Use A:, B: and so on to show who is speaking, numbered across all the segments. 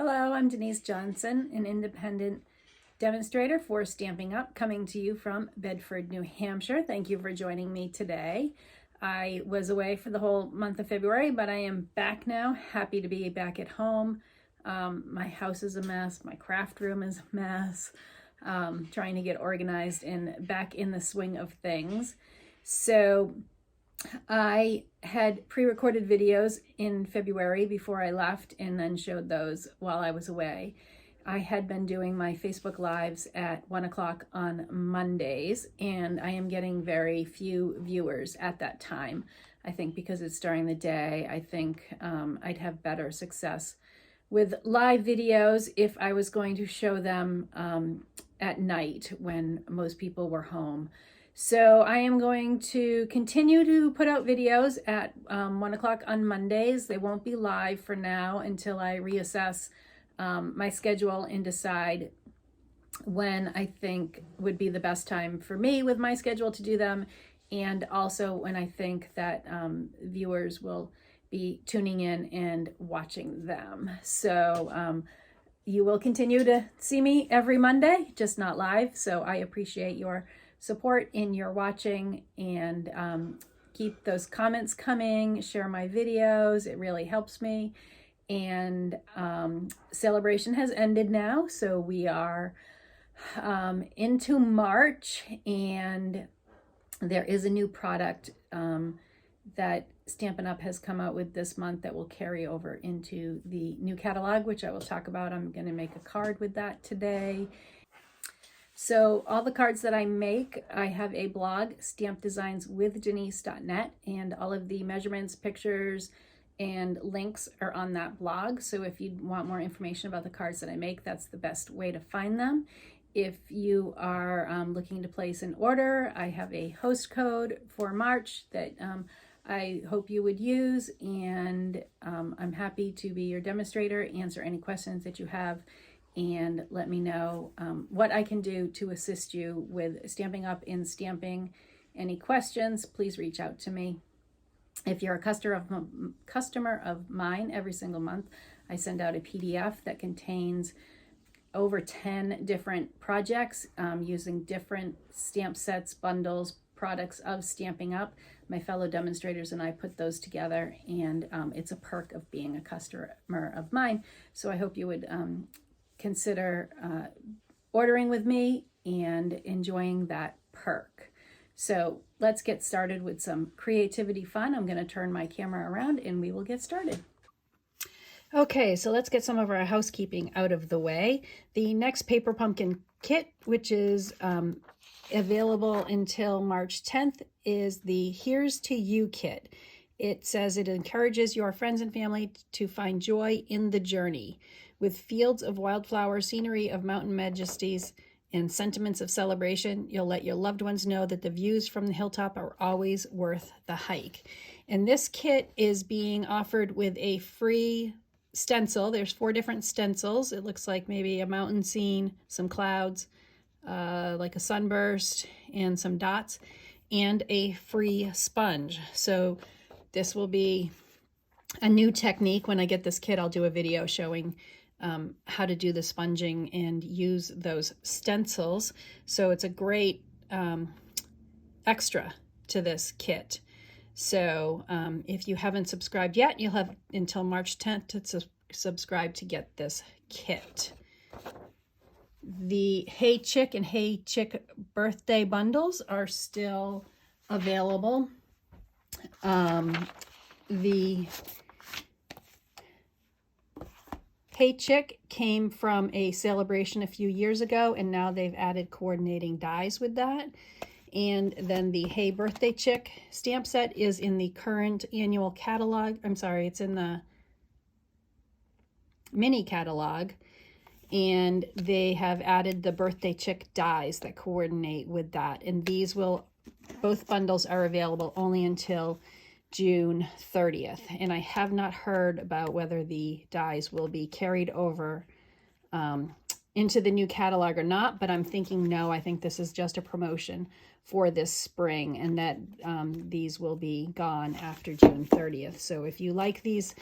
A: Hello, I'm Denise Johnson, an independent demonstrator for Stampin' Up, coming to you from Bedford, New Hampshire. Thank you for joining me today. I was away for the whole month of February, but I am back now. Happy to be back at home. My house is a mess. My craft room is a mess. Trying to get organized and back in the swing of things. So I had pre-recorded videos in February before I left and then showed those while I was away. I had been doing my Facebook Lives at 1 o'clock on Mondays, and I am getting very few viewers at that time. I think because it's during the day, I think I'd have better success with live videos if I was going to show them at night when most people were home. So I am going to continue to put out videos at 1 o'clock on Mondays. They won't be live for now until I reassess my schedule and decide when I think would be the best time for me with my schedule to do them, and also when I think that viewers will be tuning in and watching them. So you will continue to see me every Monday, just not live. So I appreciate your support in your watching, and keep those comments coming, share my videos. It really helps me. And celebration has ended now, so we are into March, and there is a new product that Stampin' Up! Has come out with this month that will carry over into the new catalog, which I will talk about. I'm going to make a card with that today. So all the cards that I make, I have a blog, stampdesignswithdenise.net, and all of the measurements, pictures, and links are on that blog. So if you want more information about the cards that I make, that's the best way to find them. If you are looking to place an order, I have a host code for March that I hope you would use, and I'm happy to be your demonstrator, answer any questions that you have, and let me know what I can do to assist you with Stampin' Up and stamping. Any questions, please reach out to me. If you're a customer of mine, every single month I send out a PDF that contains over 10 different projects using different stamp sets, bundles, products of Stampin' Up. My fellow demonstrators and I put those together, and it's a perk of being a customer of mine. So I hope you would consider ordering with me and enjoying that perk. So let's get started with some creativity fun. I'm going to turn my camera around and we will get started. Okay, so let's get some of our housekeeping out of the way. The next Paper Pumpkin kit, which is available until March 10th, is the Here's to You kit. It says it encourages your friends and family to find joy in the journey. With fields of wildflower, scenery of mountain majesties, and sentiments of celebration, you'll let your loved ones know that the views from the hilltop are always worth the hike. And this kit is being offered with a free stencil. There's 4 different stencils. It looks like maybe a mountain scene, some clouds, like a sunburst, and some dots, and a free sponge. So this will be a new technique. When I get this kit, I'll do a video showing how to do the sponging and use those stencils. So it's a great extra to this kit. So if you haven't subscribed yet, you'll have until March 10th to subscribe to get this kit. The Hey Chick and Hey Chick birthday bundles are still available. The Hey Chick came from a celebration a few years ago, and now they've added coordinating dies with that. And then the Hey Birthday Chick stamp set is in the current annual catalog. I'm sorry, it's in the mini catalog. And they have added the Birthday Chick dies that coordinate with that. And these both bundles are available only until June 30th. And I have not heard about whether the dies will be carried over into the new catalog or not, but I'm thinking no. I think this is just a promotion for this spring, and that these will be gone after June 30th. So if you like these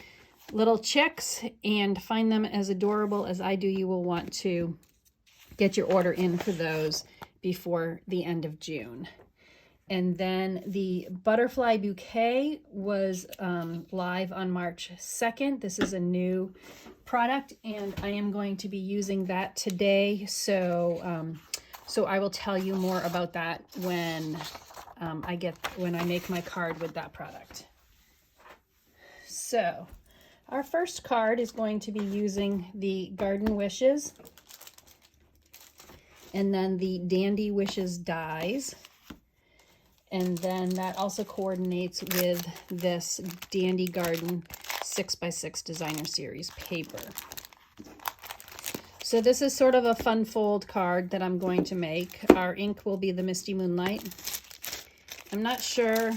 A: little chicks and find them as adorable as I do, you will want to get your order in for those before the end of June. And then the butterfly bouquet was live on March 2nd. This is a new product, and I am going to be using that today. So I will tell you more about that when I make my card with that product. So our first card is going to be using the Garden Wishes, and then the Dandy Wishes dies. And then that also coordinates with this Dandy Garden 6x6 Designer Series paper. So this is sort of a fun fold card that I'm going to make. Our ink will be the Misty Moonlight. I'm not sure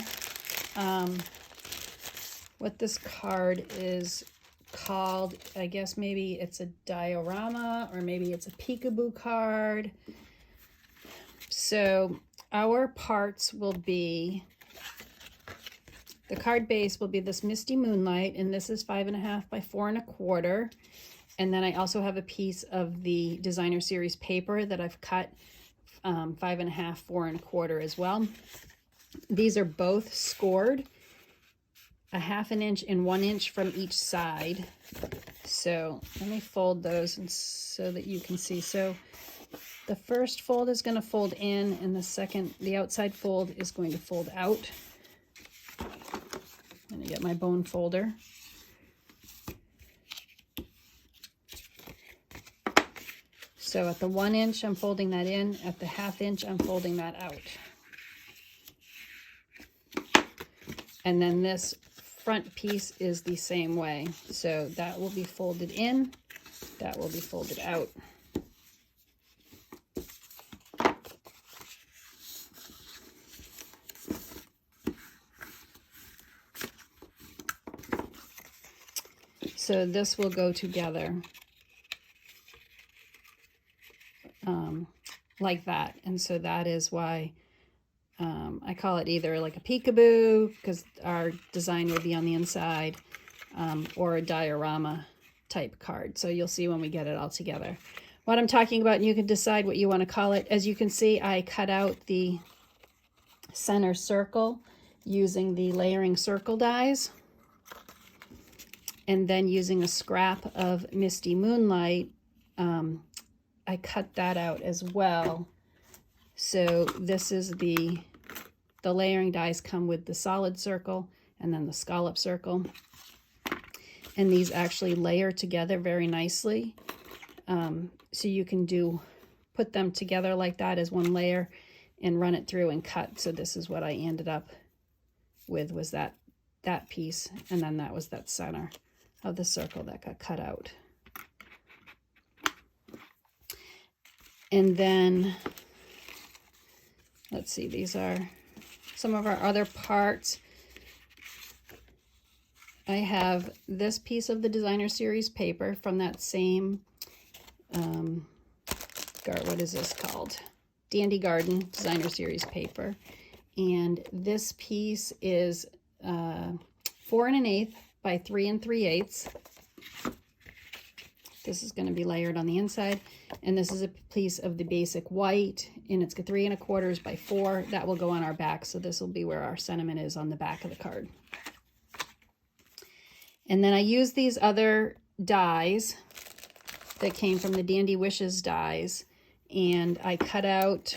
A: what this card is called. I guess maybe it's a diorama, or maybe it's a peekaboo card. So our parts will be, the card base will be this Misty Moonlight, and this is 5.5 by 4 1/4. And then I also have a piece of the Designer Series paper that I've cut 5.5, 4 1/4 as well. These are both scored 1/2 inch and 1 inch from each side. So let me fold those so that you can see. So the first fold is going to fold in, and the outside fold is going to fold out. I'm going to get my bone folder. So at the 1 inch, I'm folding that in. At the 1/2 inch, I'm folding that out. And then this front piece is the same way. So that will be folded in, that will be folded out. So this will go together like that. And so that is why I call it either like a peekaboo, because our design will be on the inside, or a diorama type card. So you'll see when we get it all together what I'm talking about, and you can decide what you want to call it. As you can see, I cut out the center circle using the layering circle dies, and then using a scrap of Misty Moonlight, I cut that out as well. So this is the layering dies come with the solid circle and then the scallop circle. And these actually layer together very nicely. So you can put them together like that as one layer and run it through and cut. So this is what I ended up with, was that piece. And then that was that center of the circle that got cut out. And then, let's see, these are some of our other parts. I have this piece of the Designer Series paper from that same, what is this called? Dandy Garden Designer Series paper. And this piece is 4 1/8 by 3 3/8. This is going to be layered on the inside, and this is a piece of the basic white, and it's 3 1/4 by 4. That will go on our back, so this will be where our sentiment is on the back of the card. And then I use these other dies that came from the Dandy Wishes dies, and I cut out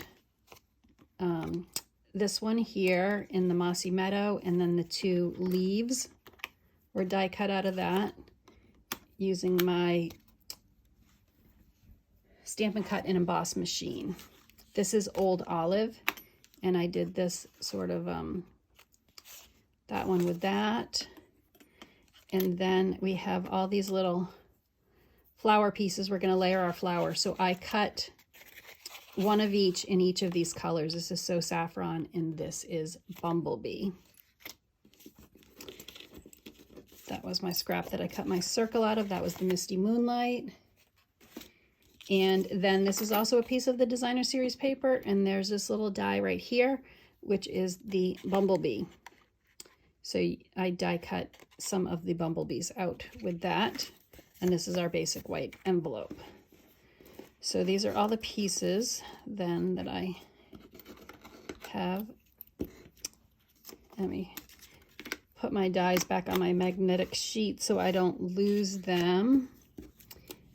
A: this one here in the Mossy Meadow, and then the 2 leaves were die cut out of that using my Stampin' Cut and Emboss machine. This is Old Olive, and I did this sort of that one with that. And then we have all these little flower pieces. We're going to layer our flowers. So I cut one of each in each of these colors. This is So Saffron, and this is Bumblebee. That was my scrap that I cut my circle out of. That was the Misty Moonlight. And then this is also a piece of the Designer Series paper, and there's this little die right here, which is the Bumblebee. So I die cut some of the bumblebees out with that. And this is our basic white envelope. So these are all the pieces then that I have. Let me put my dies back on my magnetic sheet so I don't lose them.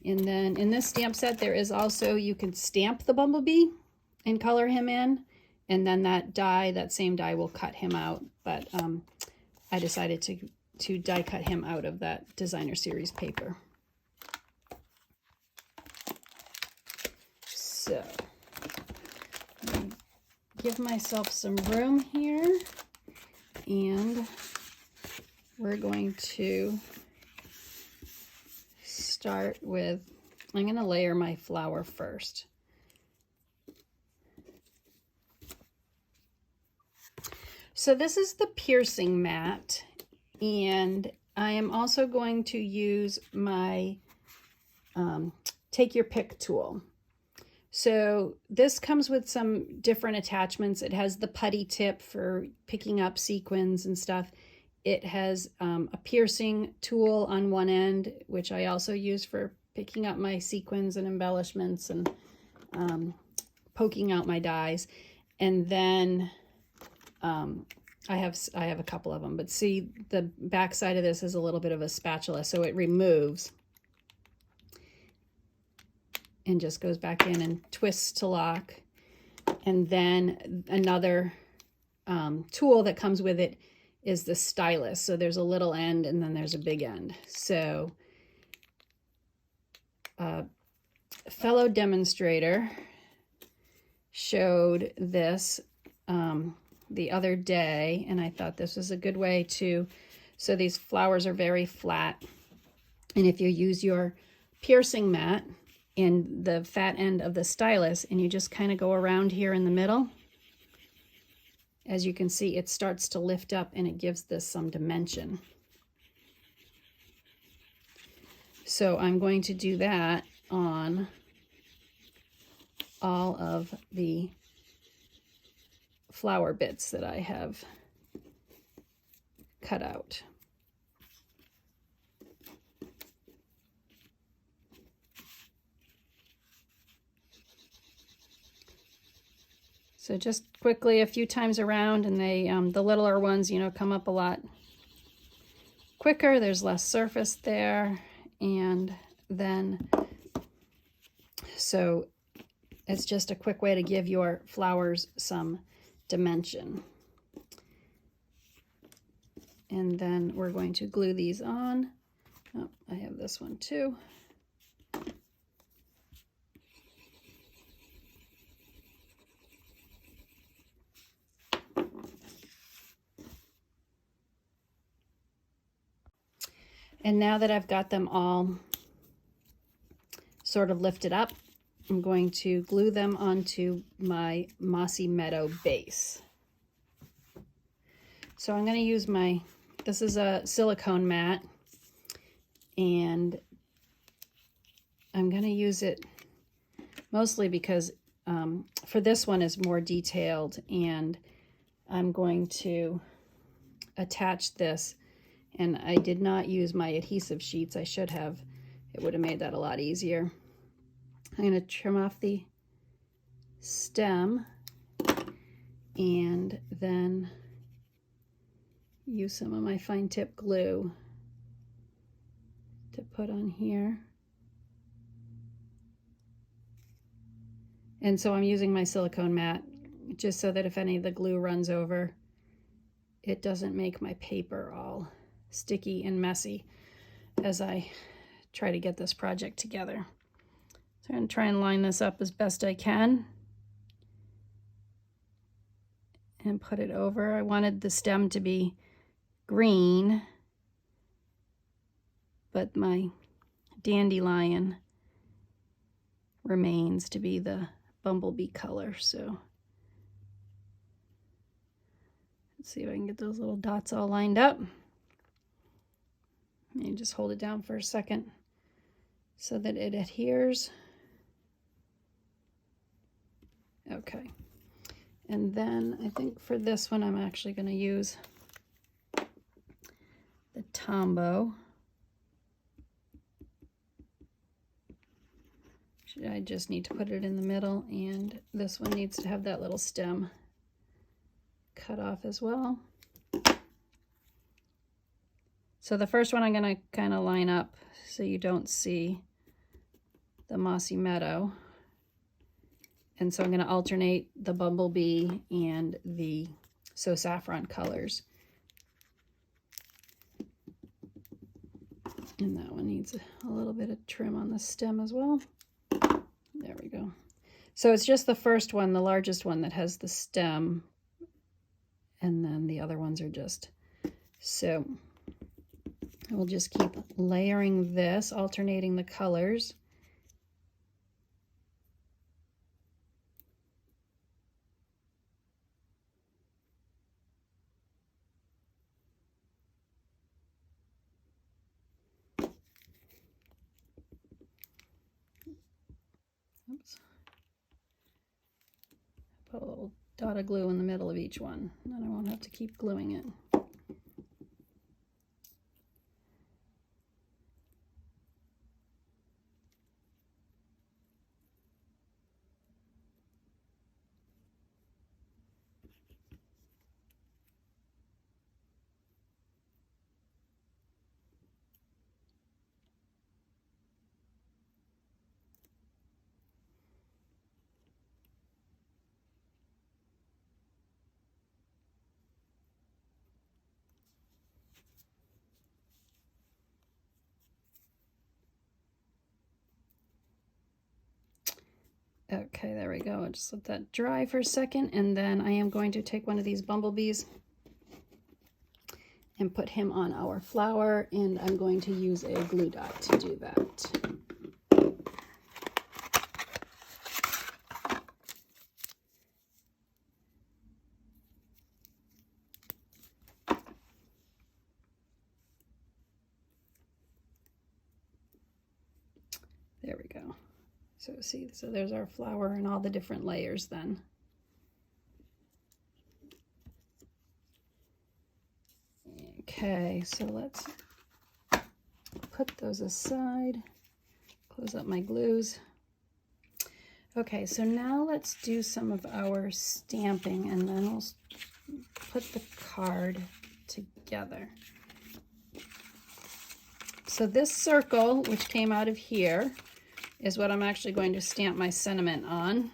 A: And then in this stamp set, there is also, you can stamp the bumblebee and color him in. And then that die, that same die will cut him out. But I decided to die cut him out of that designer series paper. So, give myself some room here, and we're going to start with, I'm going to layer my flower first. So this is the piercing mat, and I am also going to use my take your pick tool. So this comes with some different attachments. It has the putty tip for picking up sequins and stuff. It has a piercing tool on one end, which I also use for picking up my sequins and embellishments and poking out my dies. And then I have a couple of them, but see, the back side of this is a little bit of a spatula, so it removes and just goes back in and twists to lock. And then another tool that comes with it is the stylus. So there's a little end and then there's a big end. So fellow demonstrator showed this the other day, and I thought this was a good way to, so these flowers are very flat, and if you use your piercing mat in the fat end of the stylus and you just kind of go around here in the middle, as you can see, it starts to lift up and it gives this some dimension. So I'm going to do that on all of the flower bits that I have cut out. So just quickly a few times around, and they the littler ones, you know, come up a lot quicker. There's less surface there, and then so it's just a quick way to give your flowers some dimension. And then we're going to glue these on. Oh, I have this one too. And now that I've got them all sort of lifted up, I'm going to glue them onto my Mossy Meadow base. So I'm going to use this is a silicone mat, and I'm going to use it mostly because for this one is more detailed, and I'm going to attach this. And I did not use my adhesive sheets. I should have. It would have made that a lot easier. I'm going to trim off the stem and then use some of my fine tip glue to put on here. And so I'm using my silicone mat just so that if any of the glue runs over, it doesn't make my paper all sticky and messy as I try to get this project together. So I'm going to try and line this up as best I can and put it over. I wanted the stem to be green, but my dandelion remains to be the bumblebee color. So let's see if I can get those little dots all lined up. And just hold it down for a second so that it adheres. Okay. And then I think for this one, I'm actually going to use the Tombow. I just need to put it in the middle, and this one needs to have that little stem cut off as well. So the first one I'm going to kind of line up so you don't see the mossy meadow. And so I'm going to alternate the bumblebee and the So Saffron colors. And that one needs a little bit of trim on the stem as well. There we go. So it's just the first one, the largest one, that has the stem. And then the other ones are just, so we'll just keep layering this, alternating the colors. Oops. Put a little dot of glue in the middle of each one, then I won't have to keep gluing it. Okay, there we go. I'll just let that dry for a second, and then I am going to take one of these bumblebees and put him on our flower, and I'm going to use a glue dot to do that. There we go. So see, so there's our flower and all the different layers then. Okay, so let's put those aside, close up my glues. Okay, so now let's do some of our stamping, and then we'll put the card together. So this circle, which came out of here, is what I'm actually going to stamp my sentiment on.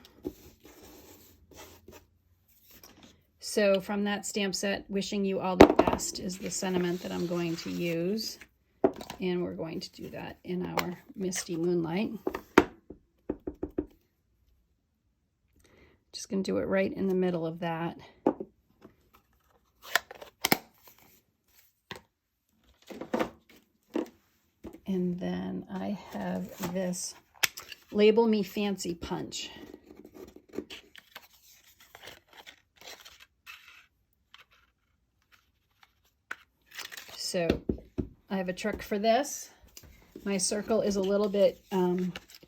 A: So from that stamp set, Wishing You All the Best is the sentiment that I'm going to use. And we're going to do that in our Misty Moonlight. Just going to do it right in the middle of that. And then I have this Label Me Fancy punch. So I have a trick for this. My circle is a little bit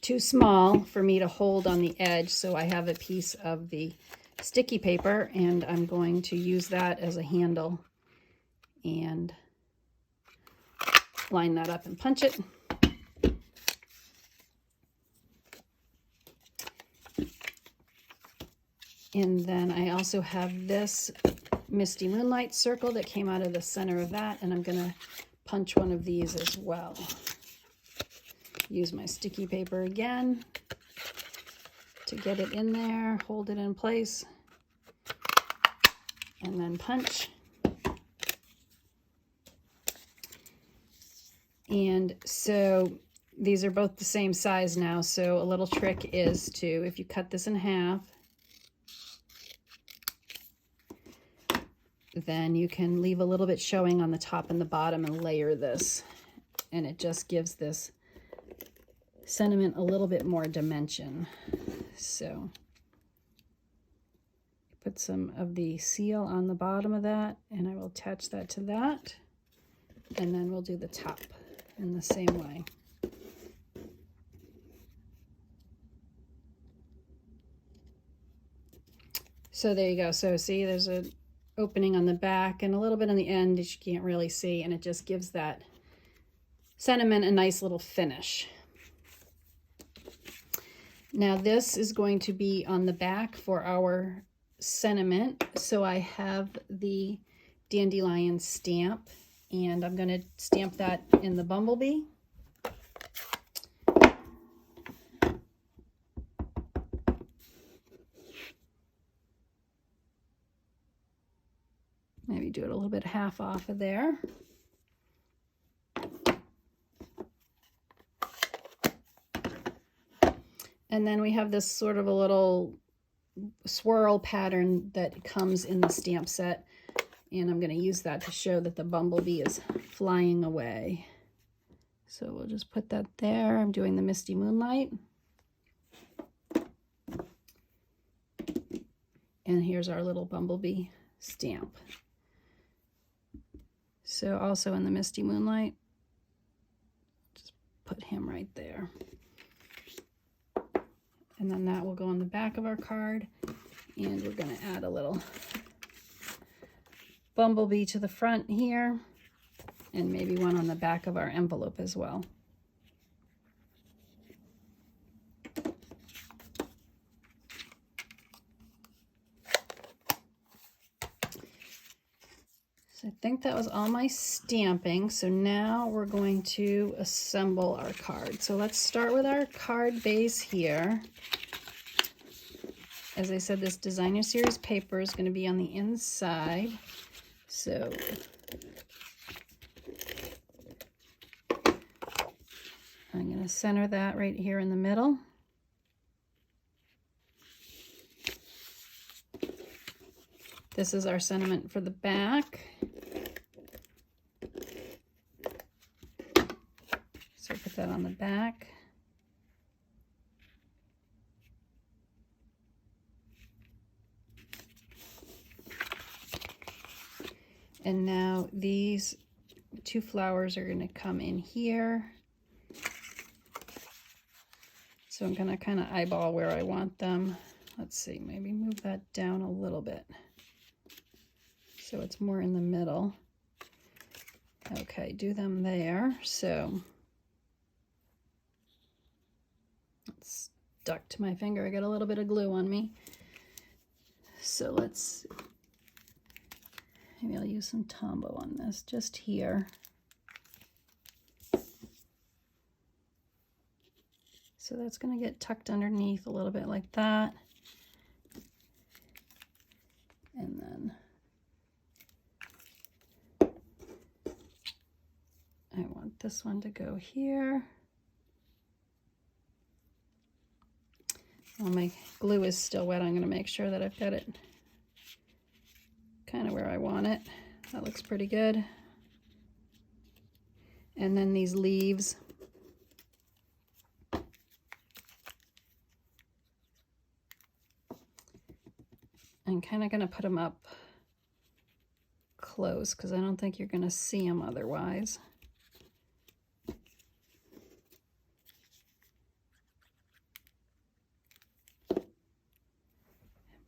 A: too small for me to hold on the edge, so I have a piece of the sticky paper, and I'm going to use that as a handle and line that up and punch it. And then I also have this Misty Moonlight circle that came out of the center of that, and I'm going to punch one of these as well. Use my sticky paper again to get it in there, hold it in place, and then punch. And so these are both the same size now, so a little trick is to, if you cut this in half, then you can leave a little bit showing on the top and the bottom and layer this, and it just gives this sentiment a little bit more dimension. So put some of the seal on the bottom of that, and I will attach that to that, and then we'll do the top in the same way. So there you go. So see, there's a opening on the back and a little bit on the end that you can't really see, and it just gives that sentiment a nice little finish. Now this is going to be on the back for our sentiment. So I have the dandelion stamp, and I'm going to stamp that in the bumblebee. Maybe do it a little bit half off of there. And then we have this sort of a little swirl pattern that comes in the stamp set. And I'm going to use that to show that the bumblebee is flying away. So we'll just put that there. I'm doing the Misty Moonlight. And here's our little bumblebee stamp. So also in the Misty Moonlight, just put him right there. And then that will go on the back of our card. And we're going to add a little bumblebee to the front here. And maybe one on the back of our envelope as well. So I think that was all my stamping. So now we're going to assemble our card. So let's start with our card base here. As I said, this designer series paper is going to be on the inside. So I'm going to center that right here in the middle. This is our sentiment for the back. So put that on the back. And now these two flowers are going to come in here. So I'm going to kind of eyeball where I want them. Let's see, maybe move that down a little bit so it's more in the middle. Okay, do them there. So it's stuck to my finger. I got a little bit of glue on me. So maybe I'll use some Tombow on this just here. So that's going to get tucked underneath a little bit like that. And then I want this one to go here. While my glue is still wet, I'm going to make sure that I've got it kind of where I want it. That looks pretty good. And then these leaves. I'm kind of going to put them up close because I don't think you're going to see them otherwise.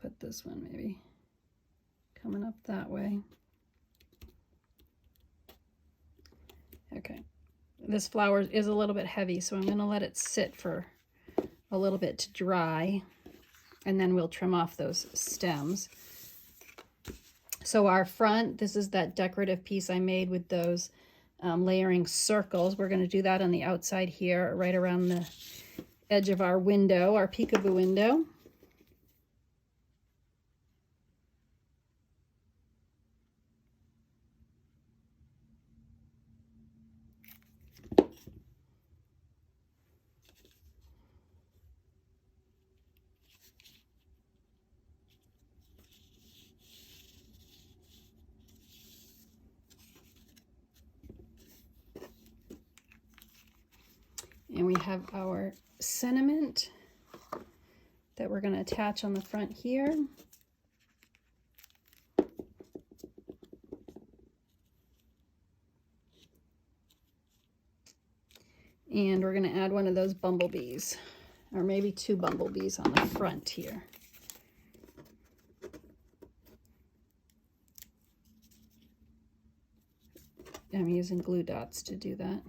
A: Put this one maybe coming up that way. Okay, this flower is a little bit heavy, so I'm going to let it sit for a little bit to dry, and then we'll trim off those stems. So our front, this is that decorative piece I made with those layering circles. We're going to do that on the outside here, right around the edge of our window, our peekaboo window. And we have our sentiment that we're going to attach on the front here. And we're going to add one of those bumblebees, or maybe two bumblebees on the front here. I'm using glue dots to do that.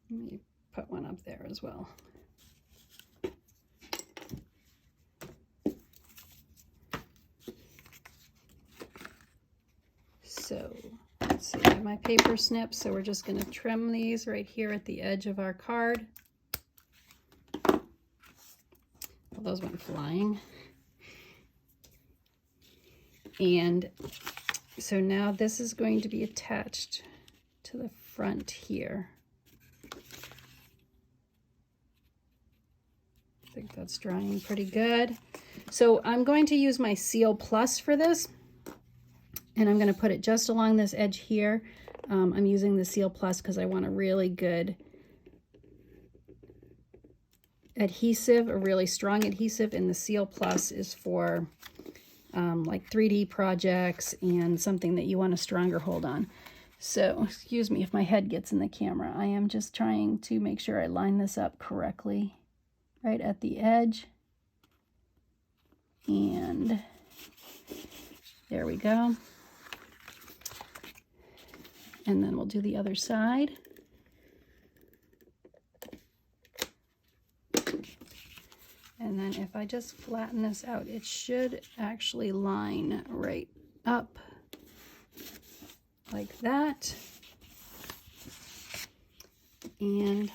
A: Let me put one up there as well. So let's see, I have my paper snips, so we're just going to trim these right here at the edge of our card. Well, those went flying. And so now this is going to be attached to the front here. I think that's drying pretty good. So I'm going to use my Seal Plus for this. And I'm going to put it just along this edge here. I'm using the Seal Plus because I want a really good adhesive, a really strong adhesive. And the Seal Plus is for like 3D projects and something that you want a stronger hold on. So, excuse me if my head gets in the camera. I am just trying to make sure I line this up correctly right at the edge. And there we go. And then we'll do the other side. And then if I just flatten this out, it should actually line right up like that. And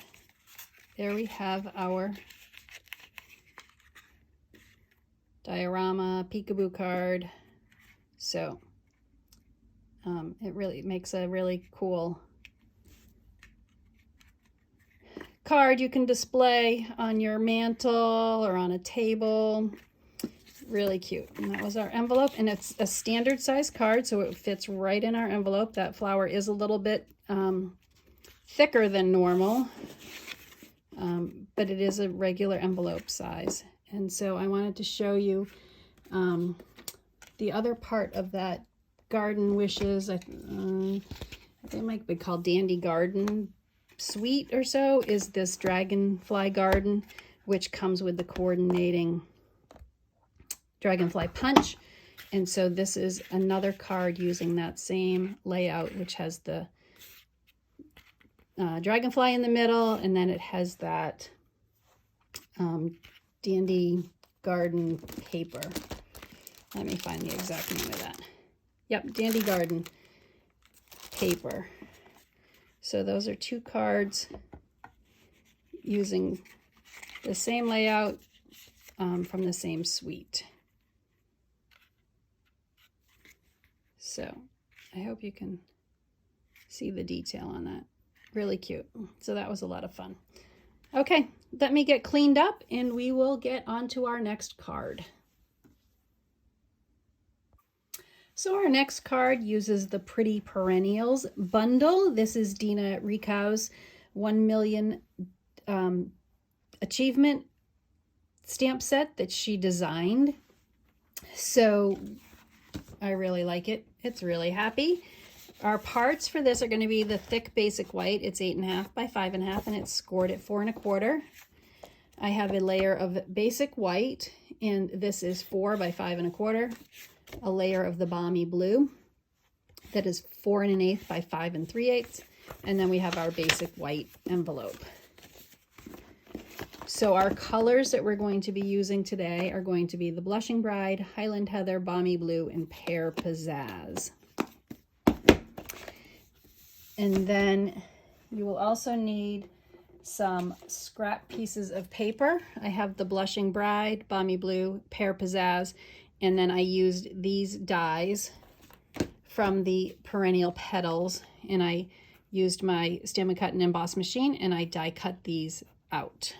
A: there we have our diorama peekaboo card. So it really makes a really cool card you can display on your mantle or on a table. Really cute. And that was our envelope, and it's a standard size card, so it fits right in our envelope. That flower is a little bit thicker than normal, but it is a regular envelope size. And so I wanted to show you the other part of that Garden Wishes. They might be called Dandy Garden Suite or so, is this Dragonfly Garden, which comes with the coordinating Dragonfly Punch. And so this is another card using that same layout, which has the dragonfly in the middle, and then it has that Dandy Garden paper. Let me find the exact name of that. Yep, Dandy Garden paper. So those are two cards using the same layout from the same suite. So I hope you can see the detail on that. Really cute. So that was a lot of fun. Okay, let me get cleaned up and we will get on to our next card. So our next card uses the Pretty Perennials bundle. This is Dina Rikau's 1 million achievement stamp set that she designed. So I really like it. It's really happy. Our parts for this are going to be the thick basic white. It's 8.5 by 5.5 and it's scored at 4 1/4. I have a layer of basic white, and this is 4 by 5 1/4. A layer of the Balmy Blue that is 4 1/8 by 5 3/8, and then we have our basic white envelope. So our colors that we're going to be using today are going to be the Blushing Bride, Highland Heather, Balmy Blue, and Pear Pizzazz. And then you will also need some scrap pieces of paper. I have the Blushing Bride, Balmy Blue, Pear Pizzazz, and then I used these dies from the Perennial Petals, and I used my Stampin' Cut and Emboss machine, and I die cut these out.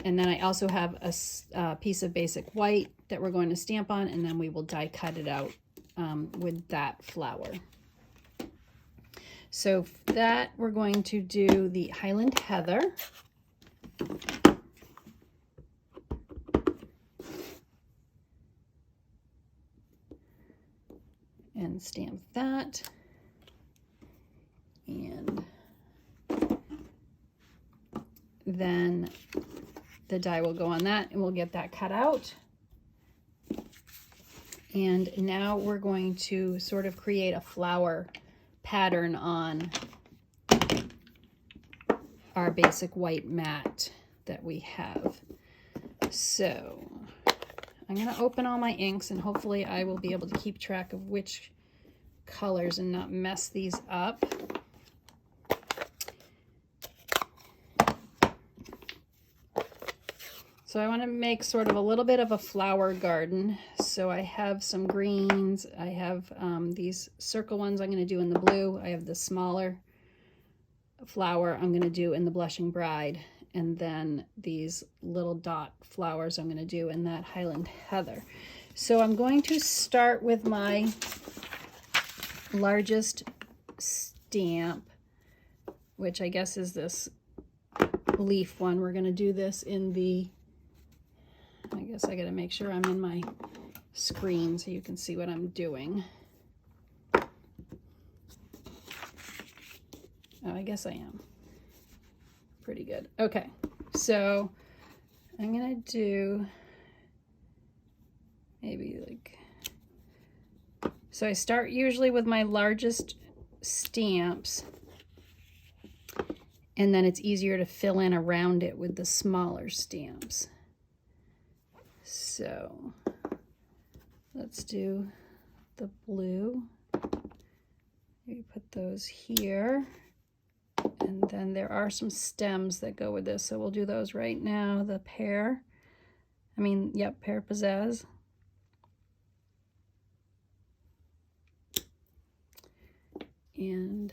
A: And then I also have a piece of basic white that we're going to stamp on, and then we will die cut it out with that flower. So for that, we're going to do the Highland Heather. And stamp that. And then the die will go on that, and we'll get that cut out. And now we're going to sort of create a flower pattern on our basic white mat that we have. So I'm going to open all my inks, and hopefully I will be able to keep track of which colors and not mess these up. So I want to make sort of a little bit of a flower garden. So I have some greens. I have these circle ones I'm going to do in the blue. I have the smaller flower I'm going to do in the Blushing Bride. And then these little dot flowers I'm going to do in that Highland Heather. So I'm going to start with my largest stamp, which I guess is this leaf one. We're going to do this in the, I guess I got to make sure I'm in my screen so you can see what I'm doing. Oh, I guess I am. Pretty good. Okay, so I'm going to do maybe like, so I start usually with my largest stamps, and then it's easier to fill in around it with the smaller stamps. So let's do the blue. Maybe put those here. And then there are some stems that go with this, so we'll do those right now. The pear, pear pizzazz. And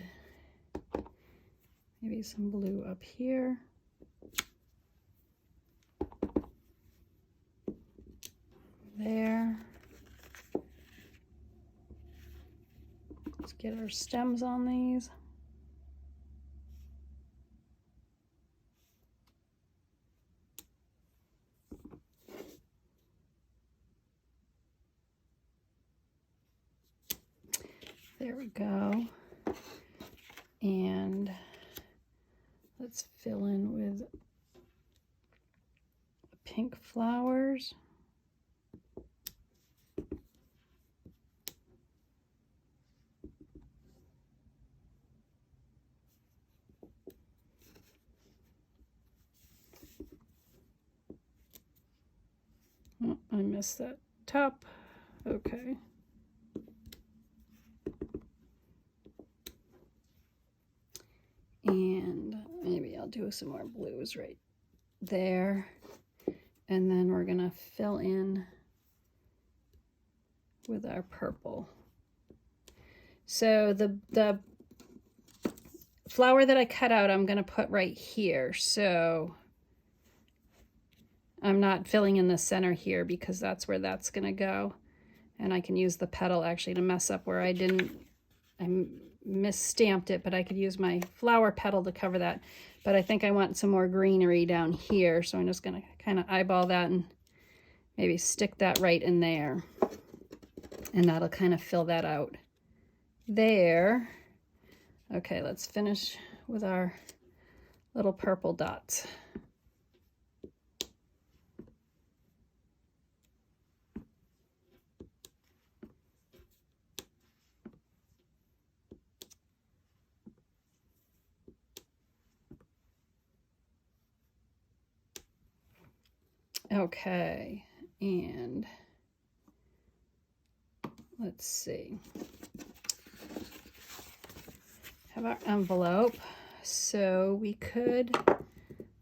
A: maybe some blue up here. There. Let's get our stems on these. There we go. And let's fill in with pink flowers. Oh, I missed that top. Okay. And maybe I'll do some more blues right there. And then we're going to fill in with our purple. So the flower that I cut out, I'm going to put right here. So I'm not filling in the center here because that's where that's going to go. And I can use the petal actually to mess up where I misstamped it, but I could use my flower petal to cover that. But I think I want some more greenery down here, so I'm just going to kind of eyeball that and maybe stick that right in there. And that'll kind of fill that out there. Okay, let's finish with our little purple dots. Okay, and let's see. Have our envelope. So we could,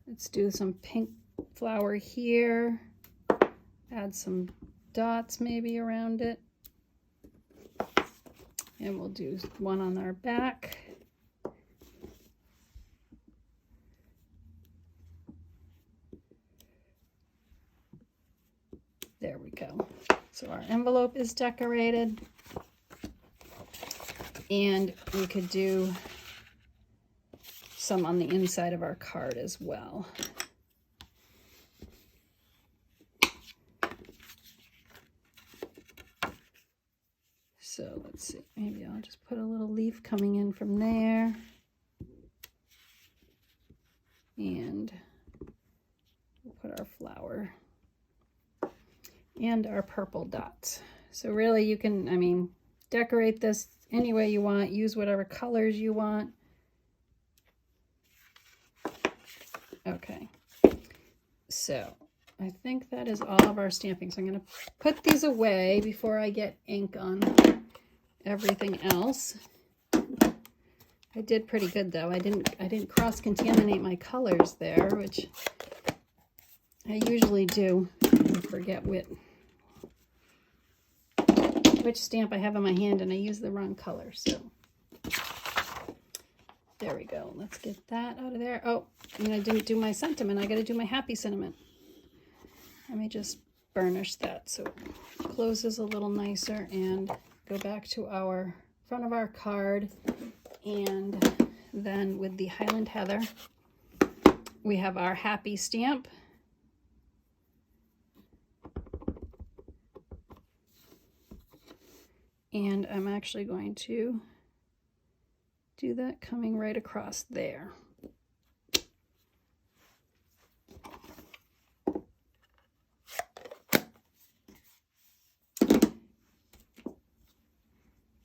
A: let's do some pink flower here. Add some dots maybe around it. And we'll do one on our back. There we go. So our envelope is decorated. And we could do some on the inside of our card as well. So let's see, maybe I'll just put a little leaf coming in from there. And we'll put our flower and our purple dots. So really you can, I mean, decorate this any way you want, use whatever colors you want. Okay, so I think that is all of our stamping. So I'm going to put these away before I get ink on everything else. I did pretty good though. I didn't cross-contaminate my colors there, which I usually do. I forget which stamp I have in my hand and I use the wrong color. So there we go. Let's get that out of there. Oh, and I didn't do my sentiment. I got to do my happy sentiment. Let me just burnish that so it closes a little nicer and go back to our front of our card. And then with the Highland Heather, we have our happy stamp. And I'm actually going to do that coming right across there.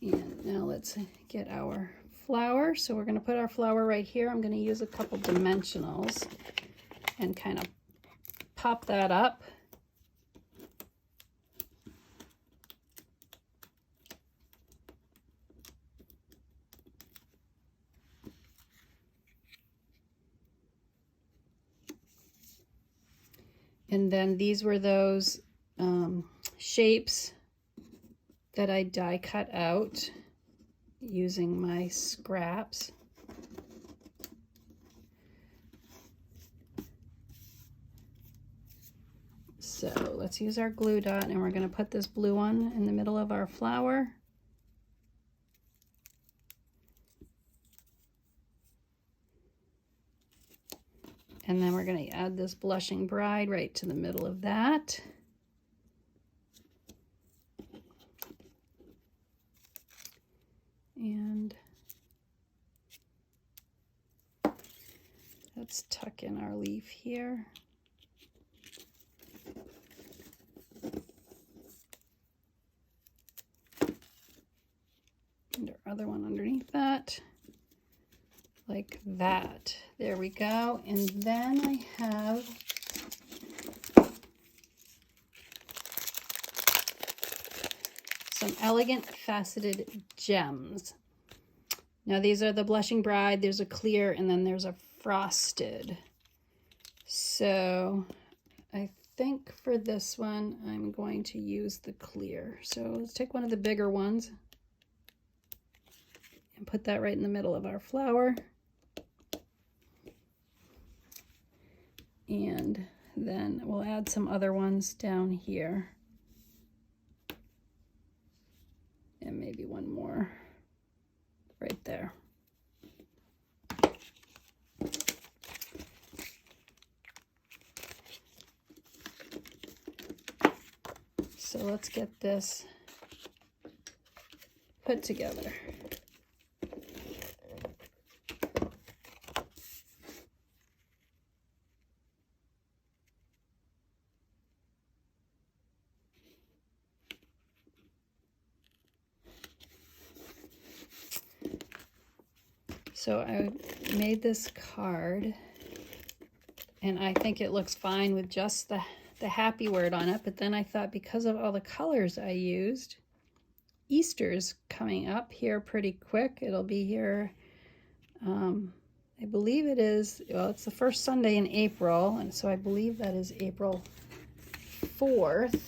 A: And now let's get our flower. So we're going to put our flower right here. I'm going to use a couple dimensionals and kind of pop that up. And then these were those shapes that I die cut out using my scraps. So let's use our glue dot and we're going to put this blue one in the middle of our flower. And then we're going to add this blushing bride right to the middle of that. And let's tuck in our leaf here. And our other one underneath that. Like that. There we go. And then I have some elegant faceted gems. Now these are the blushing bride, there's a clear, and then there's a frosted. So I think for this one I'm going to use the clear. So let's take one of the bigger ones and put that right in the middle of our flower. And then we'll add some other ones down here. And maybe one more right there. So let's get this put together. So I made this card, and I think it looks fine with just the happy word on it, but then I thought because of all the colors I used, Easter's coming up here pretty quick. It'll be here, I believe it is, well, it's the first Sunday in April, and so I believe that is April 4th.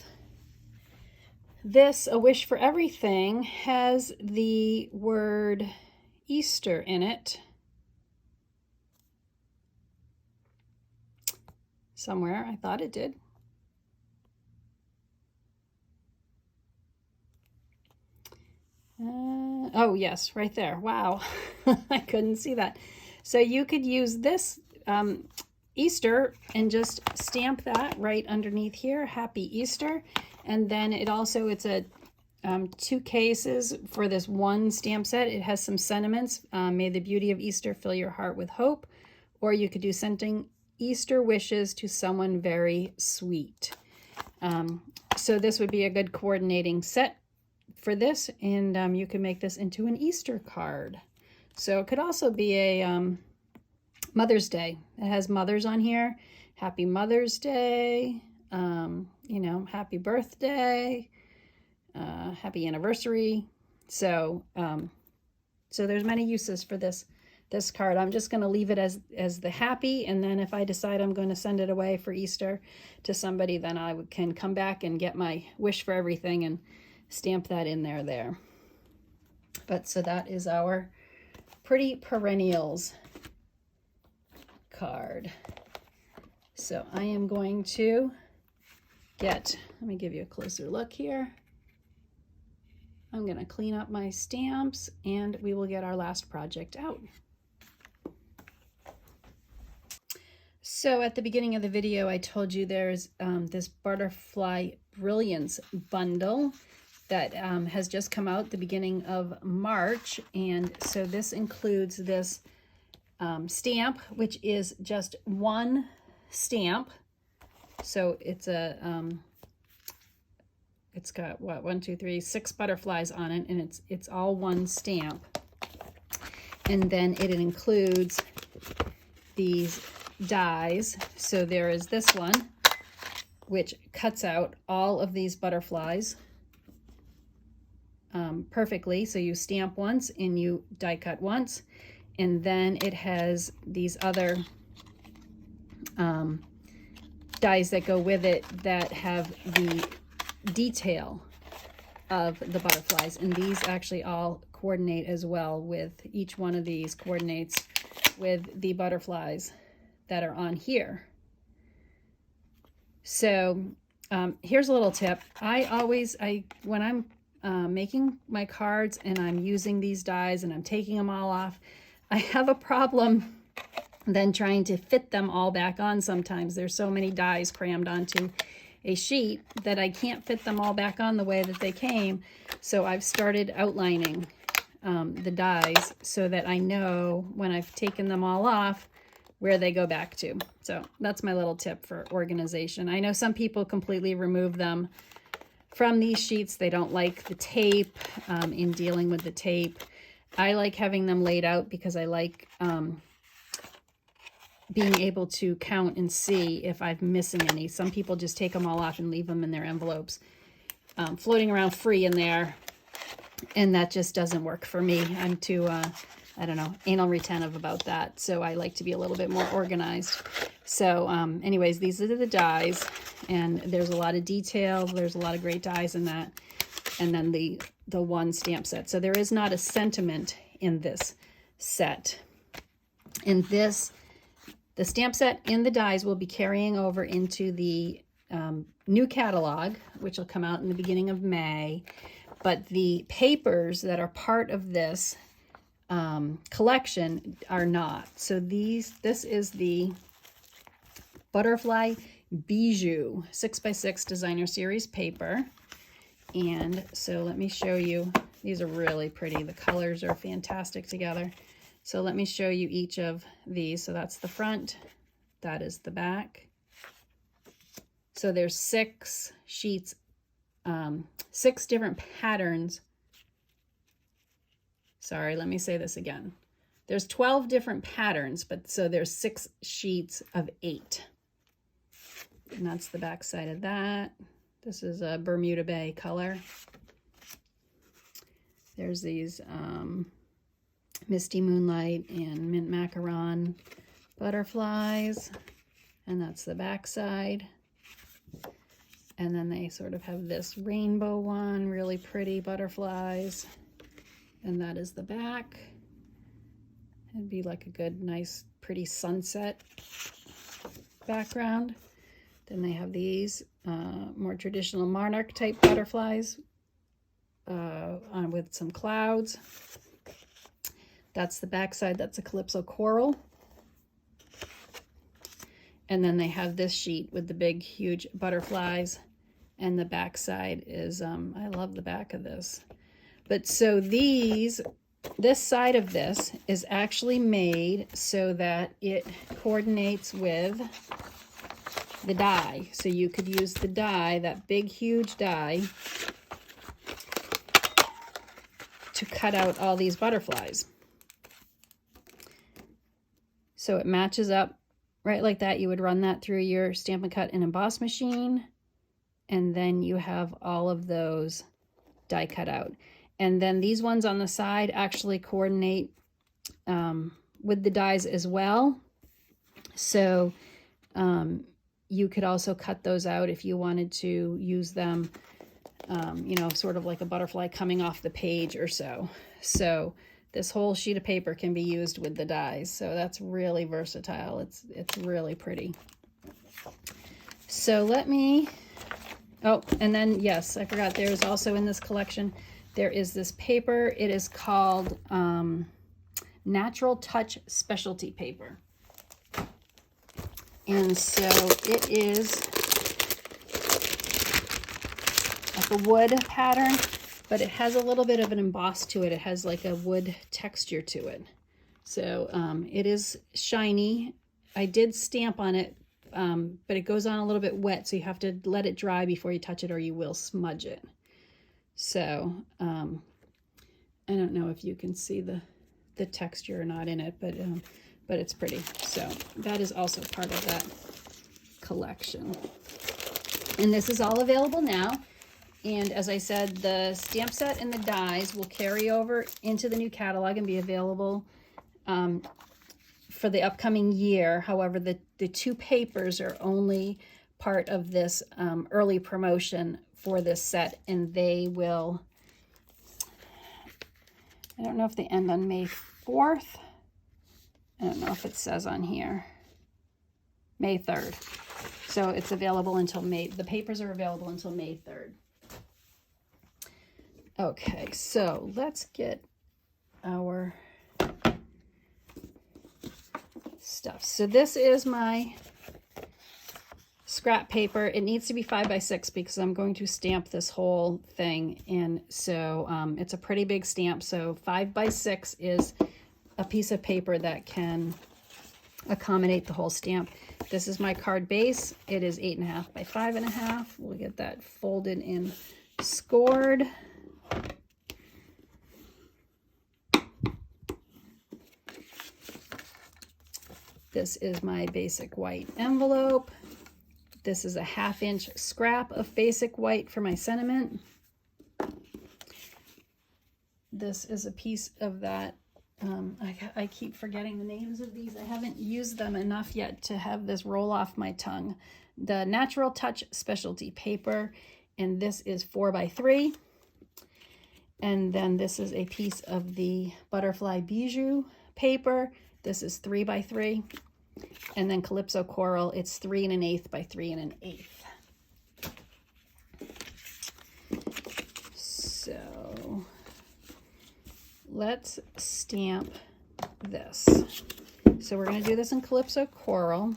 A: This, A Wish for Everything, has the word Easter in it somewhere. I thought it did. Oh yes, right there. Wow. I couldn't see that. So you could use this Easter and just stamp that right underneath here, Happy Easter. And then it also, it's a 2 cases for this one stamp set. It has some sentiments. May the beauty of Easter fill your heart with hope. Or you could do sending Easter wishes to someone very sweet. So this would be a good coordinating set for this, and you can make this into an Easter card. So it could also be a Mother's Day. It has mothers on here. Happy Mother's Day, you know, happy birthday, happy anniversary. So so there's many uses for this card. I'm just going to leave it as the happy, and then if I decide I'm going to send it away for Easter to somebody, then I can come back and get my wish for everything and stamp that in there. But so that is our Pretty Perennials card. So I am going to let me give you a closer look here. I'm going to clean up my stamps and we will get our last project out. So at the beginning of the video, I told you there's this Butterfly Brilliance bundle that has just come out the beginning of March. And so this includes this stamp, which is just one stamp. So it's it's got what, 1, 2, 3, 6 butterflies on it, and it's all one stamp. And then it includes these dies. So there is this one, which cuts out all of these butterflies perfectly. So you stamp once and you die cut once. And then it has these other dies that go with it that have the detail of the butterflies. And these actually all coordinate as well with each one of these coordinates with the butterflies that are on here. So here's a little tip. When I'm making my cards and I'm using these dies and I'm taking them all off, I have a problem then trying to fit them all back on sometimes. There's so many dies crammed onto a sheet that I can't fit them all back on the way that they came. So I've started outlining the dies so that I know when I've taken them all off where they go back to. So that's my little tip for organization. I know some people completely remove them from these sheets. They don't like the tape in dealing with the tape. I like having them laid out because I like being able to count and see if I'm missing any. Some people just take them all off and leave them in their envelopes floating around free in there, and that just doesn't work for me. I'm too I don't know, anal retentive about that. So I like to be a little bit more organized. So anyways, these are the dies, and there's a lot of detail. There's a lot of great dies in that. And then the one stamp set. So there is not a sentiment in this set. And the stamp set and the dies will be carrying over into the new catalog, which will come out in the beginning of May. But the papers that are part of this collection are not. So this is the Butterfly Bijou 6x6 Designer Series paper. And so let me show you. These are really pretty. The colors are fantastic together. So let me show you each of these. So that's the front. That is the back. So there's 6 sheets, 6 different patterns. Sorry, let me say this again. There's 12 different patterns, but so there's 6 sheets of 8. And that's the back side of that. This is a Bermuda Bay color. There's these Misty Moonlight and Mint Macaron butterflies. And that's the back side. And then they sort of have this rainbow one, really pretty butterflies. And that is the back. It'd be like a good, nice, pretty sunset background. Then they have these more traditional monarch type butterflies with some clouds. That's the back side. That's a Calypso Coral. And then they have this sheet with the big, huge butterflies. And the back side is, I love the back of this. But so these this side of this is actually made so that it coordinates with the die. So you could use the die, that big, huge die, to cut out all these butterflies. So it matches up right like that. You would run that through your Stampin' Cut and Emboss machine, and then you have all of those die cut out. And then these ones on the side actually coordinate with the dies as well. So you could also cut those out if you wanted to use them, you know, sort of like a butterfly coming off the page or so. So this whole sheet of paper can be used with the dies. So that's really versatile. It's really pretty. So let me, oh, and then yes, I forgot, there's also in this collection, there is this paper. It is called Natural Touch Specialty Paper. And so it is like a wood pattern, but it has a little bit of an emboss to it. It has like a wood texture to it. So it is shiny. I did stamp on it, but it goes on a little bit wet, so you have to let it dry before you touch it or you will smudge it. So I don't know if you can see the texture or not in it, but it's pretty. So that is also part of that collection. And this is all available now. And as I said, the stamp set and the dies will carry over into the new catalog and be available for the upcoming year. However, the two papers are only part of this early promotion for this set, and they will, I don't know if they end on May 4th. I don't know if it says on here, May 3rd. So it's available until May, the papers are available until May 3rd. Okay, so let's get our stuff. So this is my scrap paper. It needs to be 5 by 6 because I'm going to stamp this whole thing. And so it's a pretty big stamp. So 5 by 6 is a piece of paper that can accommodate the whole stamp. This is my card base. It is 8.5 by 5.5. We'll get that folded and scored. This is my basic white envelope. This is a 1/2 inch scrap of basic white for my sentiment. This is a piece of that. I keep forgetting the names of these. I haven't used them enough yet to have this roll off my tongue. The Natural Touch Specialty Paper, and this is 4 by 3. And then this is a piece of the Butterfly Bijou paper. This is 3 by 3. And then Calypso Coral, it's 3 1/8 by 3 1/8. So let's stamp this. So we're going to do this in Calypso Coral.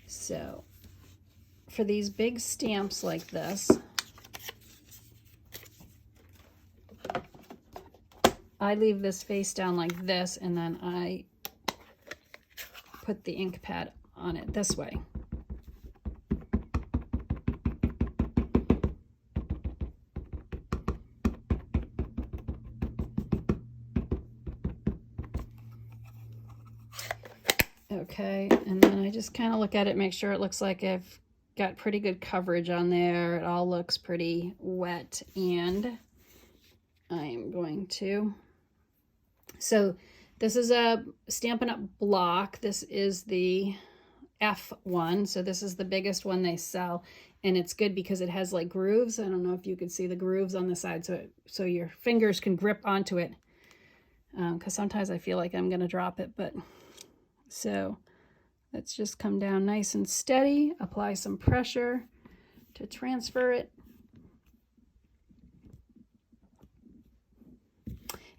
A: So for these big stamps like this, I leave this face down like this, and then I put the ink pad on it this way. Okay, and then I just kind of look at it, make sure it looks like I've got pretty good coverage on there. It all looks pretty wet, and I'm going to, so this is a Stampin' Up! Block. This is the F1, so this is the biggest one they sell, and it's good because it has like grooves. I don't know if you can see the grooves on the side, so your fingers can grip onto it, because sometimes I feel like I'm going to drop it. But so let's just come down nice and steady, apply some pressure to transfer it.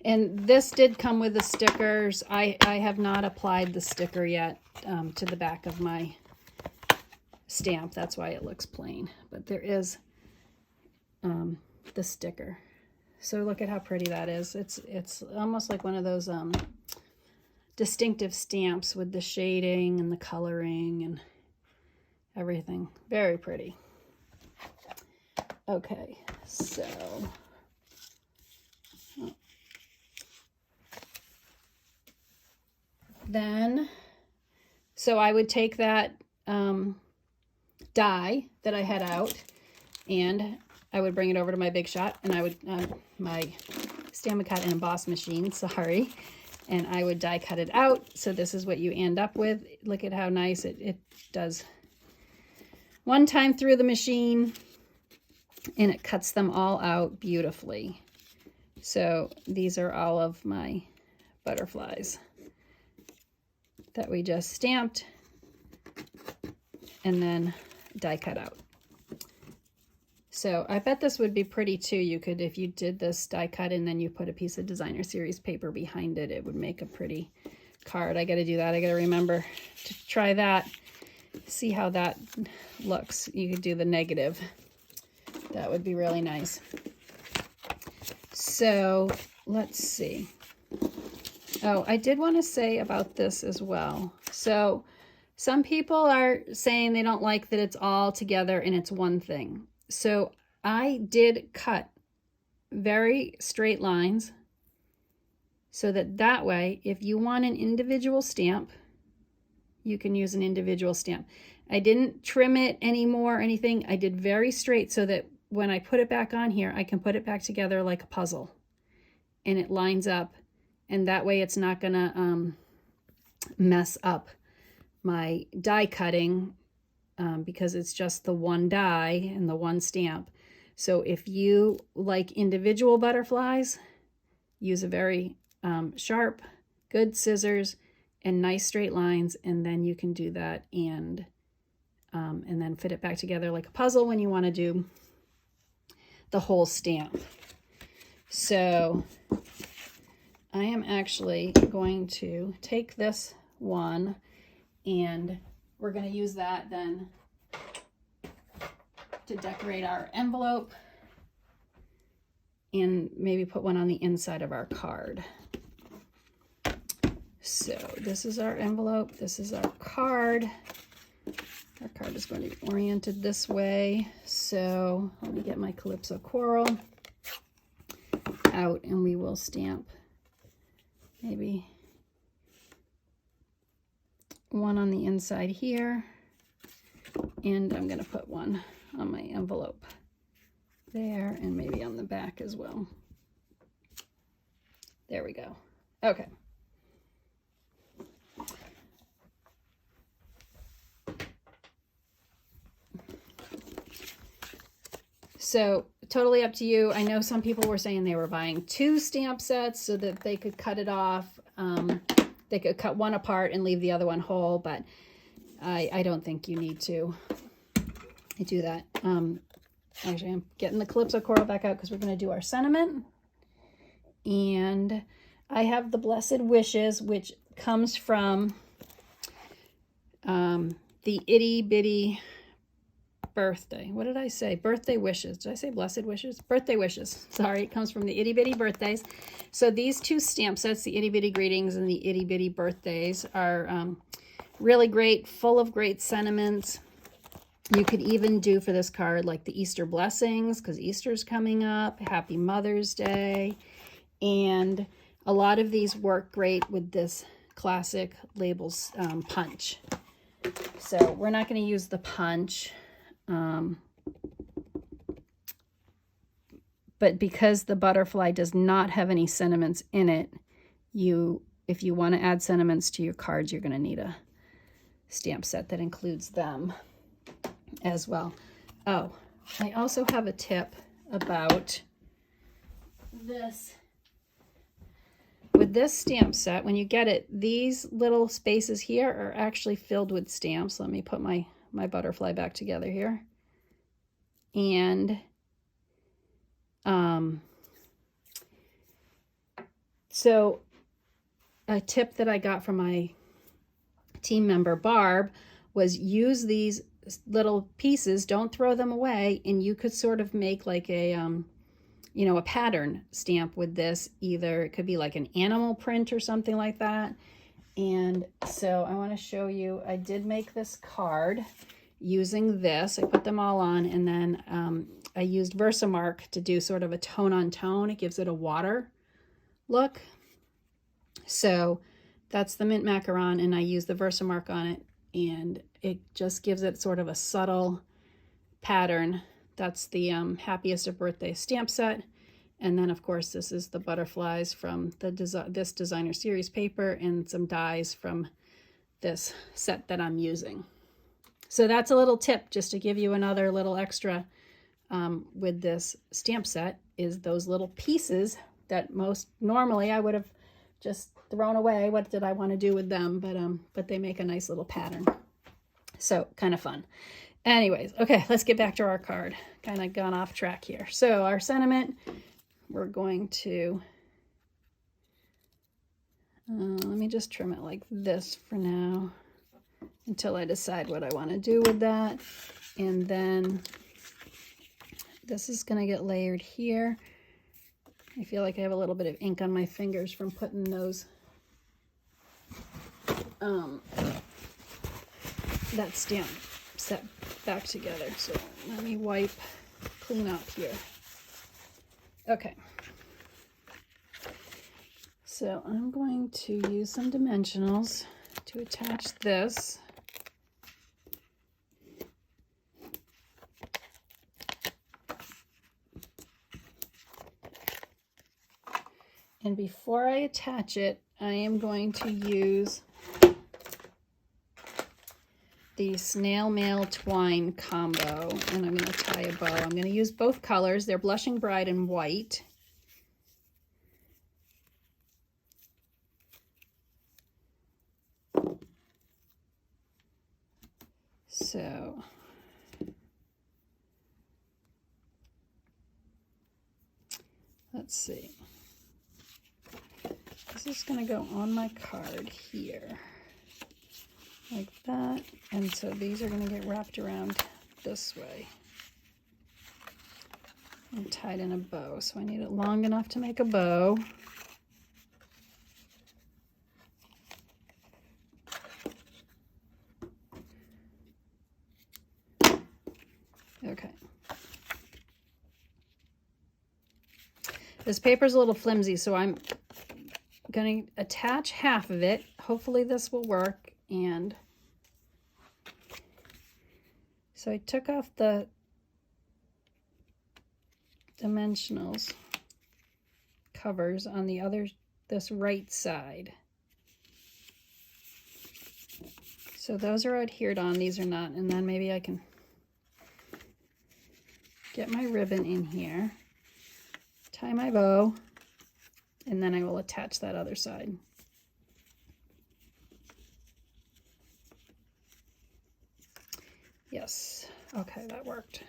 A: And this did come with the stickers. I have not applied the sticker yet to the back of my stamp. That's why it looks plain. But there is the sticker. So look at how pretty that is. It's almost like one of those distinctive stamps with the shading and the coloring and everything. Very pretty. Okay, so then, so I would take that die that I had out, and I would bring it over to my Big Shot, and I would, my Stampin' Cut and Emboss machine, sorry, and I would die cut it out. So this is what you end up with. Look at how nice it does. One time through the machine, and it cuts them all out beautifully. So these are all of my butterflies that we just stamped and then die cut out. So I bet this would be pretty too. You could, if you did this die cut and then you put a piece of designer series paper behind it, it would make a pretty card. I got to do that. I got to remember to try that, see how that looks. You could do the negative. That would be really nice. So let's see. Oh, I did want to say about this as well. So some people are saying they don't like that it's all together and it's one thing. So I did cut very straight lines so that way, if you want an individual stamp, you can use an individual stamp. I didn't trim it anymore or anything. I did very straight so that when I put it back on here, I can put it back together like a puzzle and it lines up, and that way it's not gonna mess up my die cutting because it's just the one die and the one stamp. So if you like individual butterflies, use a very sharp, good scissors and nice straight lines, and then you can do that and then fit it back together like a puzzle when you want to do the whole stamp. So I am actually going to take this one and we're going to use that then to decorate our envelope and maybe put one on the inside of our card. So this is our envelope. This is our card. Our card is going to be oriented this way. So let me get my Calypso Coral out and we will stamp maybe one on the inside here, and I'm going to put one on my envelope there and maybe on the back as well. There we go. Okay. So totally up to you. I know some people were saying they were buying 2 stamp sets so that they could cut it off. They could cut one apart and leave the other one whole, but I don't think you need to do that. Actually, I'm getting the Calypso Coral back out because we're going to do our sentiment. And I have the Blessed Wishes, which comes from the Itty Bitty Birthday. What did I say? Birthday Wishes. Did I say Blessed Wishes? Birthday Wishes. Sorry, it comes from the Itty Bitty Birthdays. So these 2 stamp sets, the Itty Bitty Greetings and the Itty Bitty Birthdays, are really great, full of great sentiments. You could even do for this card like the Easter Blessings, because Easter's coming up. Happy Mother's Day. And a lot of these work great with this classic labels punch. So we're not going to use the punch. But because the butterfly does not have any sentiments in it, if you want to add sentiments to your cards, you're going to need a stamp set that includes them as well. Oh, I also have a tip about this. With this stamp set, when you get it, these little spaces here are actually filled with stamps. Let me put my butterfly back together here. And so a tip that I got from my team member Barb was use these little pieces, don't throw them away, and you could sort of make like a you know, a pattern stamp with this. Either it could be like an animal print or something like that. And so I want to show you, I did make this card using this. I put them all on, and then I used Versamark to do sort of a tone on tone. It gives it a water look. So that's the mint macaron, and I used the Versamark on it, and it just gives it sort of a subtle pattern. That's the Happiest of Birthday stamp set. And then, of course, this is the butterflies from the this designer series paper, and some dies from this set that I'm using. So that's a little tip just to give you another little extra with this stamp set, is those little pieces that most normally I would have just thrown away. What did I want to do with them? But they make a nice little pattern. So kind of fun. Anyways, okay, let's get back to our card. Kind of gone off track here. So our sentiment, we're going to, let me just trim it like this for now until I decide what I want to do with that. And then this is going to get layered here. I feel like I have a little bit of ink on my fingers from putting those, that stamp set back together. So let me clean up here. Okay. So I'm going to use some dimensionals to attach this. And before I attach it, I am going to use the snail mail twine combo, and I'm going to tie a bow. I'm going to use both colors. They're Blushing Bride and white. So let's see. This is going to go on my card here, like that. And so these are going to get wrapped around this way and tied in a bow. So I need it long enough to make a bow. Okay. This paper is a little flimsy, so I'm going to attach half of it. Hopefully this will work. And so I took off the dimensionals covers on this right side. So those are adhered on, these are not. And then maybe I can get my ribbon in here, tie my bow, and then I will attach that other side. Yes, okay, that worked.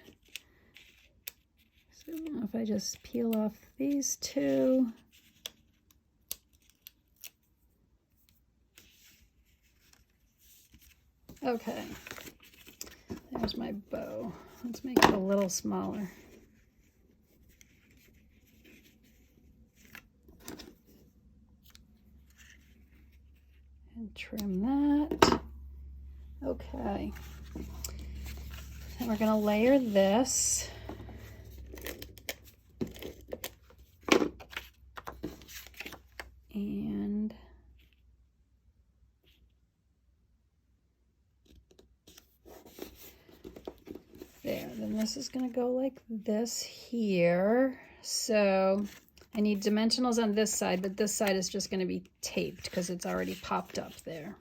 A: So if I just peel off these two. Okay, there's my bow. Let's make it a little smaller. And trim that. Okay. And we're going to layer this. And there. Then this is going to go like this here. So I need dimensionals on this side, but this side is just going to be taped because it's already popped up there.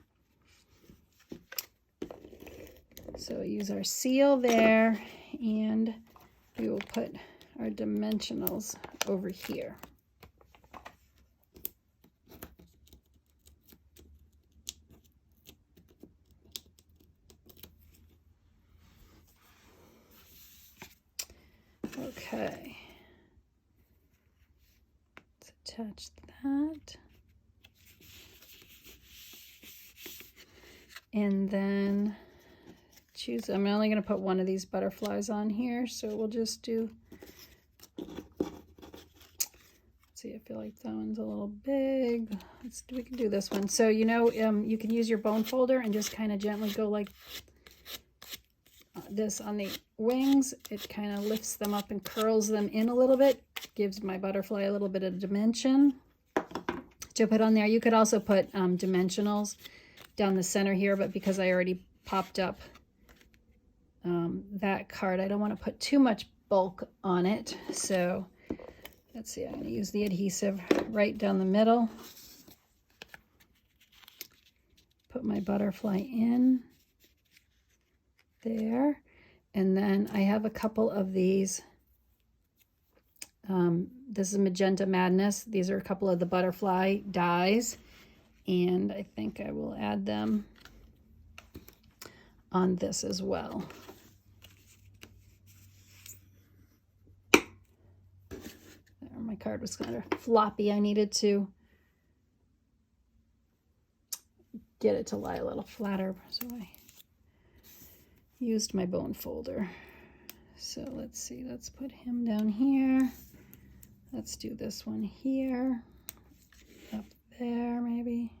A: So use our seal there, and we will put our dimensionals over here. Okay. Let's attach that. And then choose, I'm only going to put one of these butterflies on here, so we'll just do feel like that one's a little big. We can do this one. So, you know, you can use your bone folder and just kind of gently go like this on the wings. It kind of lifts them up and curls them in a little bit. Gives my butterfly a little bit of dimension to put on there. You could also put dimensionals down the center here, but because I already popped up that card, I don't want to put too much bulk on it. So let's see, I'm going to use the adhesive right down the middle. Put my butterfly in there. And then I have a couple of these. This is Magenta Madness. These are a couple of the butterfly dies. And I think I will add them on this as well. My card was kind of floppy. I needed to get it to lie a little flatter, so I used my bone folder. So let's see, let's put him down here. Let's do this one here, up there maybe.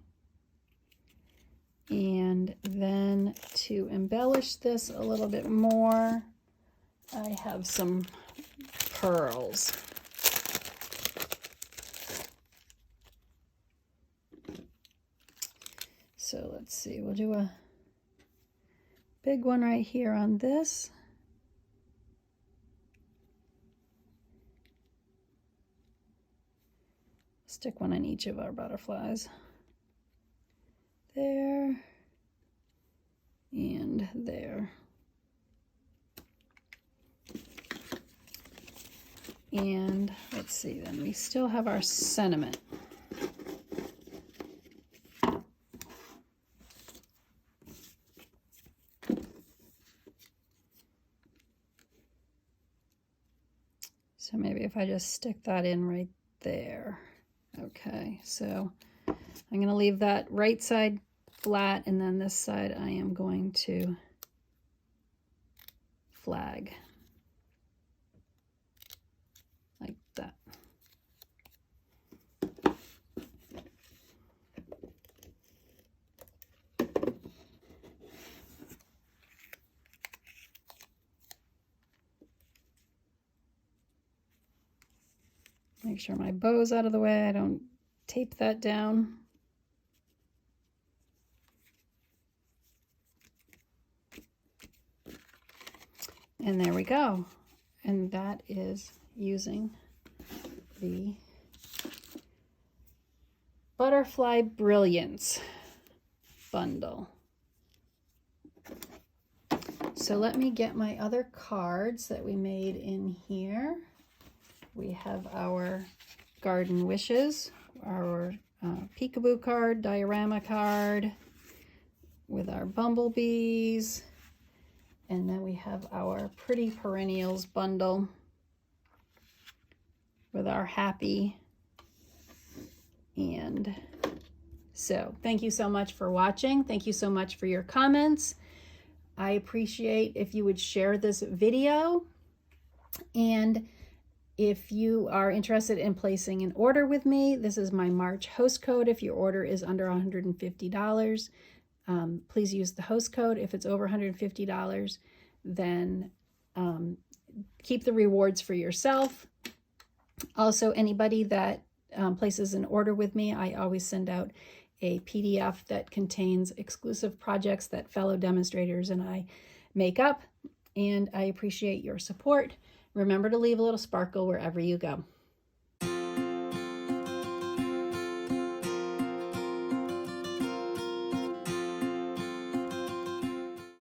A: And then to embellish this a little bit more, I have some pearls. So let's see, we'll do a big one right here on this. Stick one on each of our butterflies. There and there. And let's see, then we still have our sentiment. So maybe if I just stick that in right there. Okay, so I'm going to leave that right side flat, and then this side I am going to flag like that. Make sure my bow's out of the way. I don't tape that down. And there we go. And that is using the Butterfly Brilliance bundle. So let me get my other cards that we made in here. We have our Garden Wishes, our peekaboo card, diorama card with our bumblebees, and then we have our Pretty Perennials bundle with our happy. And so thank you so much for watching. Thank you so much for your comments. I appreciate if you would share this video, and if you are interested in placing an order with me, this is my March host code. If your order is under $150, please use the host code. If it's over $150, then keep the rewards for yourself. Also, anybody that places an order with me, I always send out a PDF that contains exclusive projects that fellow demonstrators and I make up, and I appreciate your support. Remember to leave a little sparkle wherever you go.